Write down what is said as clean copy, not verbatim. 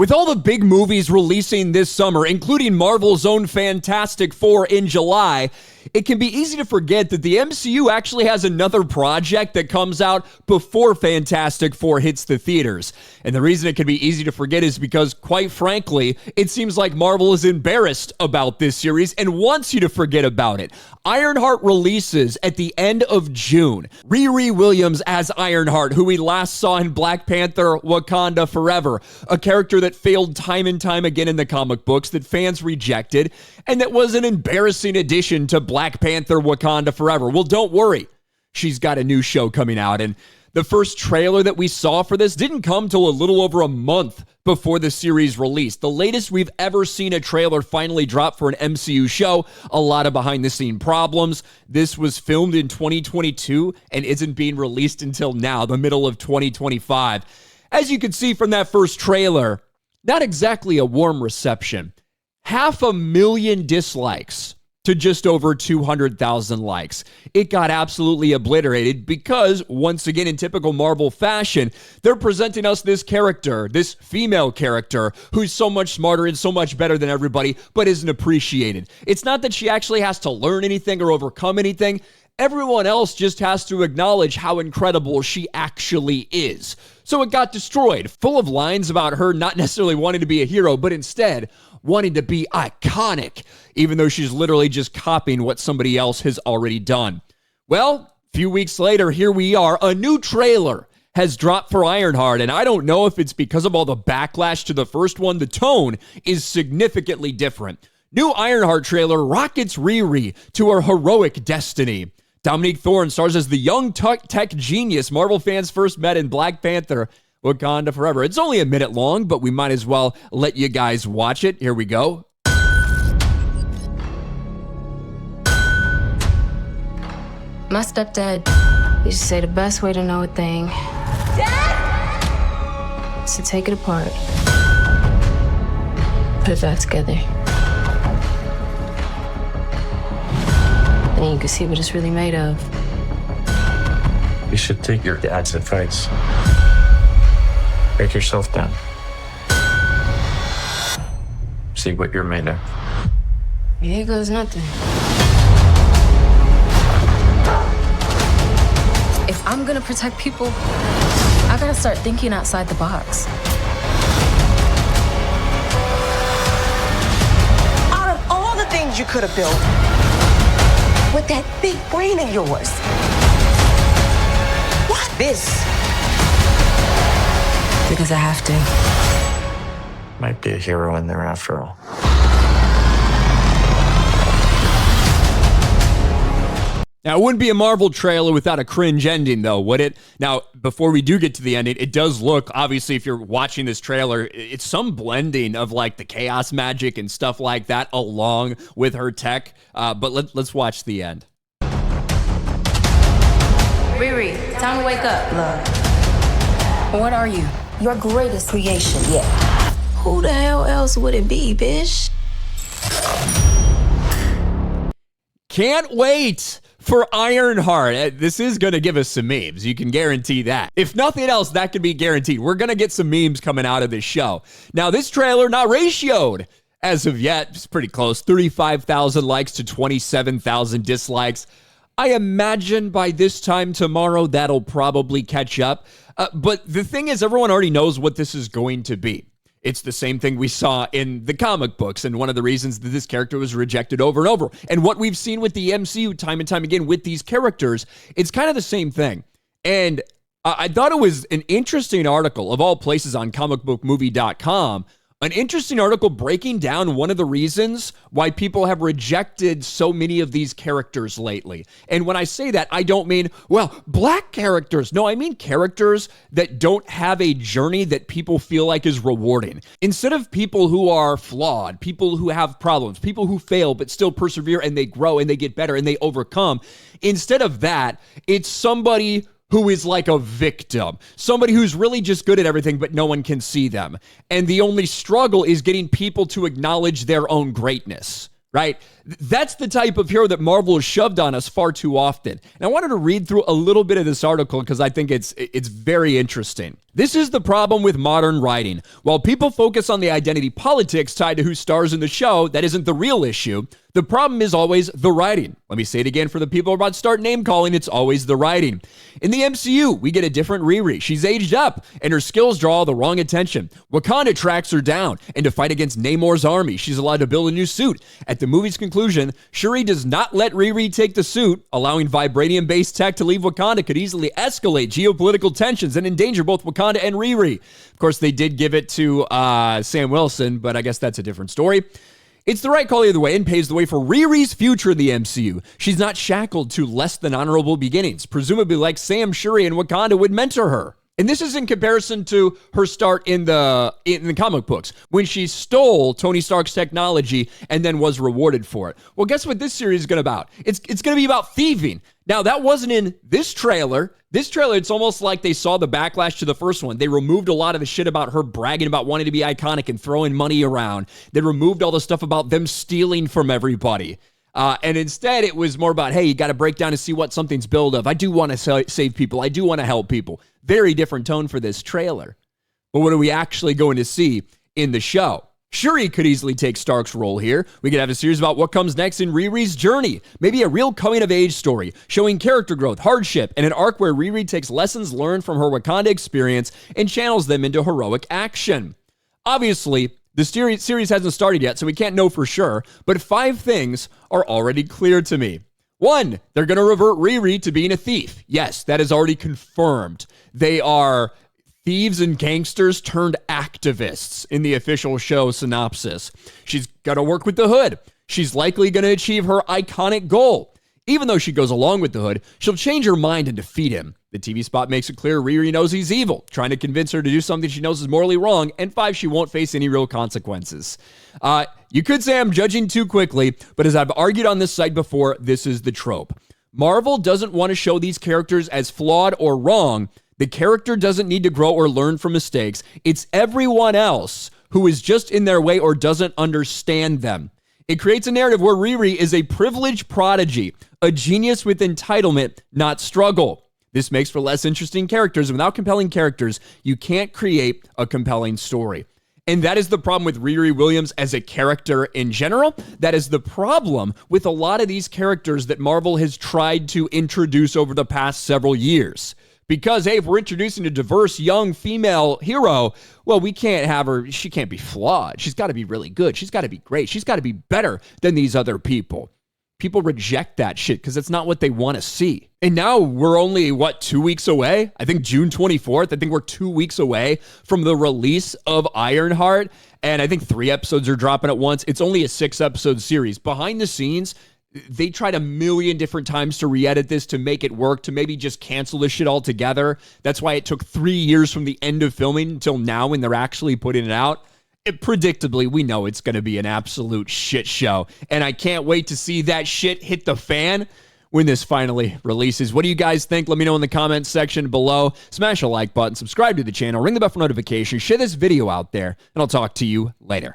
With all the big movies releasing this summer, including Marvel's own Fantastic Four in July, it can be easy to forget that the MCU actually has another project that comes out before Fantastic Four hits the theaters. And the reason it can be easy to forget is because, quite frankly, it seems like Marvel is embarrassed about this series and wants you to forget about it. Ironheart releases at the end of June. Riri Williams as Ironheart, who we last saw in Black Panther: Wakanda Forever, a character that failed time and time again in the comic books, that fans rejected, and that was an embarrassing addition to Black Panther: Wakanda Forever. Well, don't worry. She's got a new show coming out, and the first trailer that we saw for this didn't come till a little over a month before the series released. The latest we've ever seen a trailer finally drop for an MCU show. A lot of behind-the-scene problems. This was filmed in 2022 and isn't being released until now, the middle of 2025. As you can see from that first trailer, not exactly a warm reception. 500,000 dislikes to just over 200,000 likes. It got absolutely obliterated because, once again, in typical Marvel fashion, they're presenting us this character, this female character, who's so much smarter and so much better than everybody, but isn't appreciated. It's not that she actually has to learn anything or overcome anything. Everyone else just has to acknowledge how incredible she actually is. So it got destroyed, full of lines about her not necessarily wanting to be a hero, but instead wanting to be iconic, even though she's literally just copying what somebody else has already done. Well, a few weeks later, here we are. A new trailer has dropped for Ironheart, and I don't know if it's because of all the backlash to the first one. The tone is significantly different. New Ironheart trailer rockets Riri to her heroic destiny. Dominique Thorne stars as the young tech genius Marvel fans first met in Black Panther: Wakanda Forever. It's only a minute long, but we might as well let you guys watch it. Here we go. My stepdad used to say the best way to know a thing, Dad, is to take it apart, put it back together. And you can see what it's really made of. You should take your dad's advice. Break yourself down. See what you're made of. Here goes nothing. If I'm gonna protect people, I gotta start thinking outside the box. Out of all the things you could have built, with that big brain of yours, why this? Because I have to. Might be a hero in there after all. Now, it wouldn't be a Marvel trailer without a cringe ending, though, would it? Now, before we do get to the ending, it does look, obviously, if you're watching this trailer, it's some blending of, like, the chaos magic and stuff like that along with her tech. But let's watch the end. Riri, time to wake up. Love, What are you? your greatest creation yet. Who the hell else would it be, bitch? Can't wait for Ironheart. This is going to give us some memes. You can guarantee that. If nothing else, that can be guaranteed. We're going to get some memes coming out of this show. Now, this trailer not ratioed as of yet. It's pretty close. 35,000 likes to 27,000 dislikes. I imagine by this time tomorrow, that'll probably catch up. But the thing is, everyone already knows what this is going to be. It's the same thing we saw in the comic books, and one of the reasons that this character was rejected over and over. And what we've seen with the MCU time and time again with these characters, it's kind of the same thing. And I thought it was an interesting article, of all places, on comicbookmovie.com, an interesting article breaking down one of the reasons why people have rejected so many of these characters lately. And when I say that, I don't mean, well, black characters. No, I mean characters that don't have a journey that people feel like is rewarding. Instead of people who are flawed, people who have problems, people who fail but still persevere and they grow and they get better and they overcome, instead of that, it's somebody who is like a victim, somebody who's really just good at everything, but no one can see them. And the only struggle is getting people to acknowledge their own greatness, right? That's the type of hero that Marvel has shoved on us far too often. And I wanted to read through a little bit of this article because I think it's very interesting. This is the problem with modern writing. While people focus on the identity politics tied to who stars in the show, that isn't the real issue. The problem is always the writing. Let me say it again for the people who are about to start name calling, it's always the writing. In the MCU, we get a different Riri. She's aged up, and her skills draw the wrong attention. Wakanda tracks her down, and to fight against Namor's army, she's allowed to build a new suit. At the movie's conclusion, Shuri does not let Riri take the suit. Allowing vibranium-based tech to leave Wakanda could easily escalate geopolitical tensions and endanger both Wakanda and Riri. Of course, they did give it to Sam Wilson, but I guess that's a different story. It's the right call either way and paves the way for Riri's future in the MCU. She's not shackled to less than honorable beginnings, presumably like Sam, Shuri, and Wakanda would mentor her. And this is in comparison to her start in the comic books, when she stole Tony Stark's technology and then was rewarded for it. Well, guess what this series is going to be about? It's going to be about thieving. Now, that wasn't in this trailer. This trailer, it's almost like they saw the backlash to the first one. They removed a lot of the shit about her bragging about wanting to be iconic and throwing money around. They removed all the stuff about them stealing from everybody. And instead, it was more about, hey, you got to break down and see what something's built of. I do want to save people. I do want to help people. Very different tone for this trailer. But what are we actually going to see in the show? Shuri could easily take Stark's role here. We could have a series about what comes next in Riri's journey. Maybe a real coming-of-age story, showing character growth, hardship, and an arc where Riri takes lessons learned from her Wakanda experience and channels them into heroic action. Obviously, the series hasn't started yet, so we can't know for sure, but 5 things are already clear to me. 1, they're going to revert Riri to being a thief. Yes, that is already confirmed. They are thieves and gangsters turned activists in the official show synopsis. She's got to work with the Hood. She's likely going to achieve her iconic goal. Even though she goes along with the Hood, she'll change her mind and defeat him. The TV spot makes it clear Riri knows he's evil, trying to convince her to do something she knows is morally wrong, and 5, she won't face any real consequences. You could say I'm judging too quickly, but as I've argued on this site before, this is the trope. Marvel doesn't want to show these characters as flawed or wrong. The character doesn't need to grow or learn from mistakes. It's everyone else who is just in their way or doesn't understand them. It creates a narrative where Riri is a privileged prodigy, a genius with entitlement, not struggle. This makes for less interesting characters, and without compelling characters, you can't create a compelling story. And that is the problem with Riri Williams as a character in general. That is the problem with a lot of these characters that Marvel has tried to introduce over the past several years. Because, hey, if we're introducing a diverse young female hero, well, we can't have her, she can't be flawed. She's got to be really good. She's got to be great. She's got to be better than these other people. People reject that shit because it's not what they want to see. And now we're only, 2 weeks away? I think June 24th. I think we're 2 weeks away from the release of Ironheart. And I think 3 episodes are dropping at once. It's only a 6-episode series. Behind the scenes, they tried a million different times to re-edit this, to make it work, to maybe just cancel this shit altogether. That's why it took 3 years from the end of filming until now when they're actually putting it out. Predictably, we know it's going to be an absolute shit show. And I can't wait to see that shit hit the fan when this finally releases. What do you guys think? Let me know in the comments section below. Smash a like button, subscribe to the channel, ring the bell for notifications, share this video out there, and I'll talk to you later.